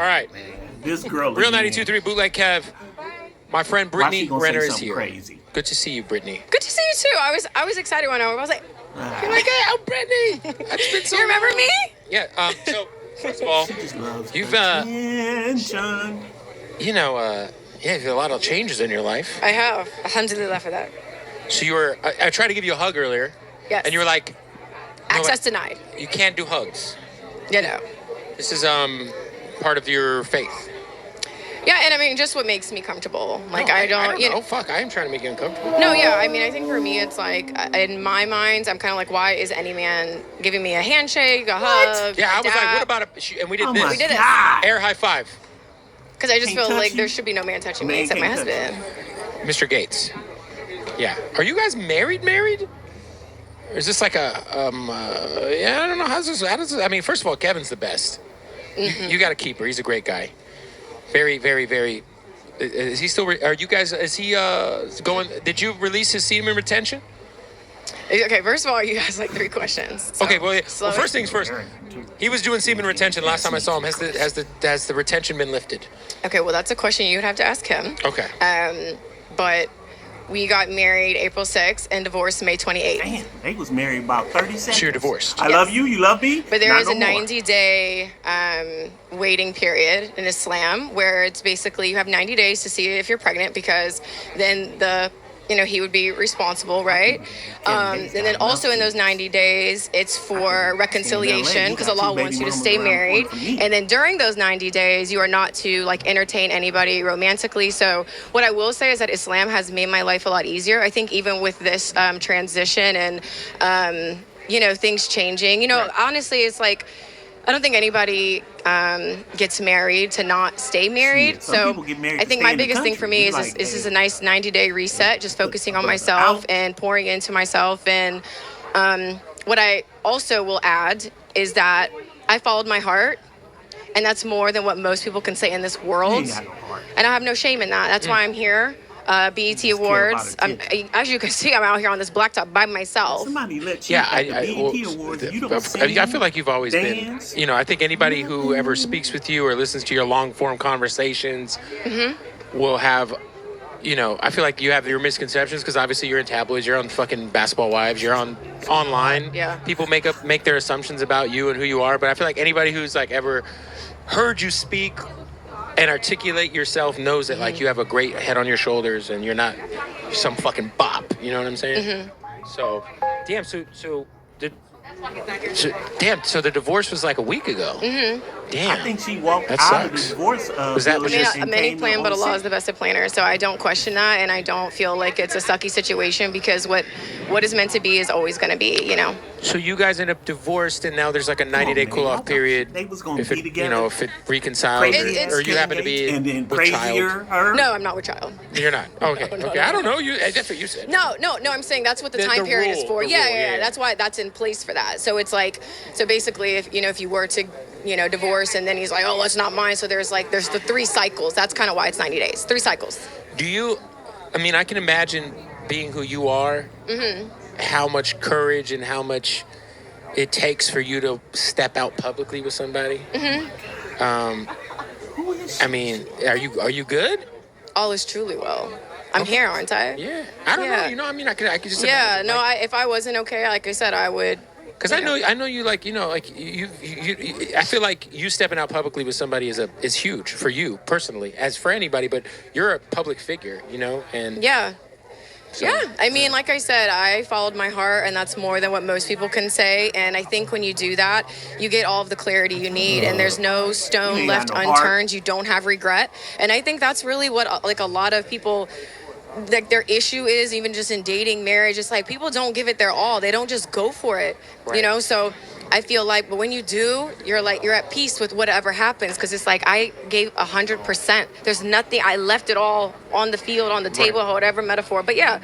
All right. This girl. Real again. 92.3 Bootleg Kev. My friend Why Brittany she gonna say Renner is something here. crazy? Good to see you, Brittany. Good to see you too. I was excited when I was like, You're like, hey, I'm Brittany. It's been so you remember long. me? Yeah. So first of all, She just loves you've attention. you've had a lot of changes in your life. I have. Alhamdulillah for that. So you were. I tried to give you a hug earlier. Yes. And you were like, Access denied. you can't do hugs. You know. This is part of your faith. Yeah, and I mean, just what makes me comfortable. Like, No, I don't, you know. know. Fuck, I am trying to make you uncomfortable. No, yeah, I mean, I think for me, it's like, in my mind, I'm kind of like, why is any man giving me a handshake, a hug? Yeah, I was like, dap? what about and we did Oh this. my We did it. God. Air high five. Because I just Can't feel touch like you. there should be no man touching me Man except my can't touch husband. Mr. Gates. Yeah. Are you guys married? Or is this like a yeah, I don't know. How does this, I mean, first of all, Kevin's the best. You got to keep her. He's a great guy. Very, very, very. Is he still? Are you guys? Is he going? Did you release his semen retention? Okay, first of all, you guys like 3 questions. So Okay. Well, slow it. first things first. He was doing semen retention last time I saw him. Has the retention been lifted? Okay, well, that's a question you would have to ask him. Okay. But we got married April 6th and divorced May 28th. Damn, they was married about 30 seconds. So you're divorced. I love you. You love me. But there Not is no a more. 90-day waiting period in Islam where it's basically you have 90 days to see if you're pregnant because then he would be responsible, right? And then also in those 90 days, it's for reconciliation because Allah wants you to stay married. And then during those 90 days, you are not to like entertain anybody romantically. So what I will say is that Islam has made my life a lot easier. I think even with this transition and, things changing, honestly, it's like, I don't think anybody gets married to not stay married. Yeah, some so people get married I to think stay my in the biggest thing for country. me It's is like, this is hey, a nice 90-day reset, just focusing on but myself out. and pouring into myself. And what I also will add is that I followed my heart. And that's more than what most people can say in this world. You ain't got no heart. And I have no shame in that. That's why I'm here. BET just care Awards. about attention. As you can see, I'm out here on this blacktop by myself. Somebody let you Yeah, at the BET Awards. You don't sing, I feel like you've always dance. been. I think anybody who ever speaks with you or listens to your long form conversations will have. I feel like you have your misconceptions because obviously you're in tabloids, you're on fucking Basketball Wives, you're on online. Yeah. People make their assumptions about you and who you are, but I feel like anybody who's like ever heard you speak and articulate yourself knows that like you have a great head on your shoulders and you're not some fucking bop. You know what I'm saying? So, damn. So the divorce was like a week ago. Damn. I think she walked That out of the sucks. divorce. Was that building just- and Many came to plan, but Allah 06. is the best of planners. So I don't question that, and I don't feel like it's a sucky situation because what is meant to be is always going to be. So you guys end up divorced, and now there's like a 90-day man. cool I off thought period. they was gonna if be it, together. if it reconciles, Crazy It's- or you happen to be and then with crazier child. her. No, I'm not with child. You're not. Okay. Okay. I don't know. That's what you said. No, I'm saying that's what the The time period is rule, for. the Yeah, rule, yeah. That's why that's in place for that. So it's like, so basically, if you were to, divorce, and then he's like, oh, it's not mine. So there's the 3 cycles. That's kind of why it's 90 days. 3 cycles. Do you? I mean, I can imagine being who you are. How much courage and how much it takes for you to step out publicly with somebody. Who is she? I mean, are you good? All is truly well. I'm here, aren't I? Yeah. I don't Yeah. know. I mean, I could just Yeah. imagine, No, like, if I wasn't okay, like I said, I would. Because I know you like you I feel like you stepping out publicly with somebody is huge for you personally, as for anybody, but you're a public figure, and Yeah. so- Yeah, I mean, like I said, I followed my heart, and that's more than what most people can say. And I think when you do that, you get all of the clarity you need, and there's no You stone ain't left got no heart. unturned. You don't have regret, and I think that's really what like a lot of people. Like their issue is even just in dating, marriage. It's like people don't give it their all. They don't just go for it, Right. So I feel like, but when you do, you're at peace with whatever happens because it's like I gave 100%. There's nothing. I left it all on the field, on the table, whatever metaphor. But yeah,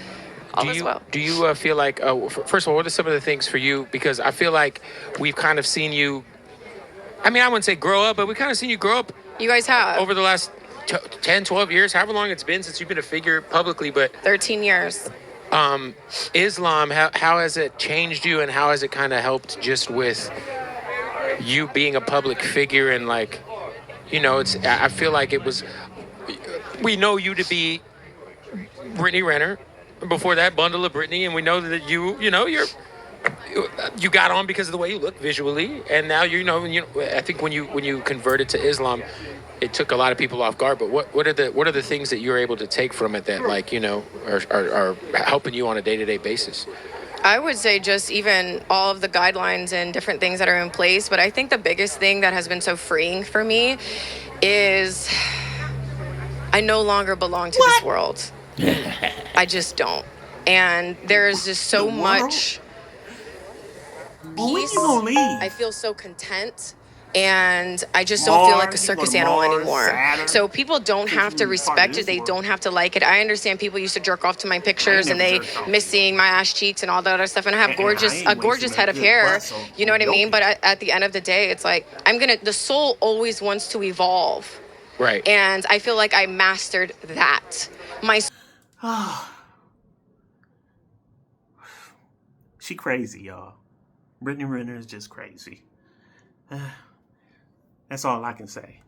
all is well. Do you feel like first of all, what are some of the things for you? Because I feel like we've kind of seen you. I mean, I wouldn't say grow up, but we kind of seen you grow up You guys have over the last 10, 12 years, however long it's been since you've been a figure publicly. But 13 years. Islam, how has it changed you, and how has it kind of helped just with you being a public figure and like, You know, I feel like it was. We know you to be Brittany Renner. Before that, Bundle of Brittany, and we know that you got on because of the way you look visually, and now I think when you converted to Islam, it took a lot of people off guard. But what are the things that you're able to take from it that are helping you on a day-to-day basis? I would say just even all of the guidelines and different things that are in place. But I think the biggest thing that has been so freeing for me is I no longer belong to this world. I just don't. And there's just so much Well, when peace. you gonna leave? I feel so content. And I just don't feel like a Mars, you circus go to animal Mars, anymore. Saturn. So people don't have to You're part of respect this it. They world. don't have to like it. I understand people used to jerk off to my pictures and never they jerked off miss to seeing my ass cheeks and all that other stuff. And I have And I ain't a gorgeous wasting head a of good hair. breath You know what I on mean? your But at the end of the day, it's like the soul always wants to evolve. Right. And I feel like I mastered that. My She crazy, y'all. Brittany Renner is just crazy. That's all I can say.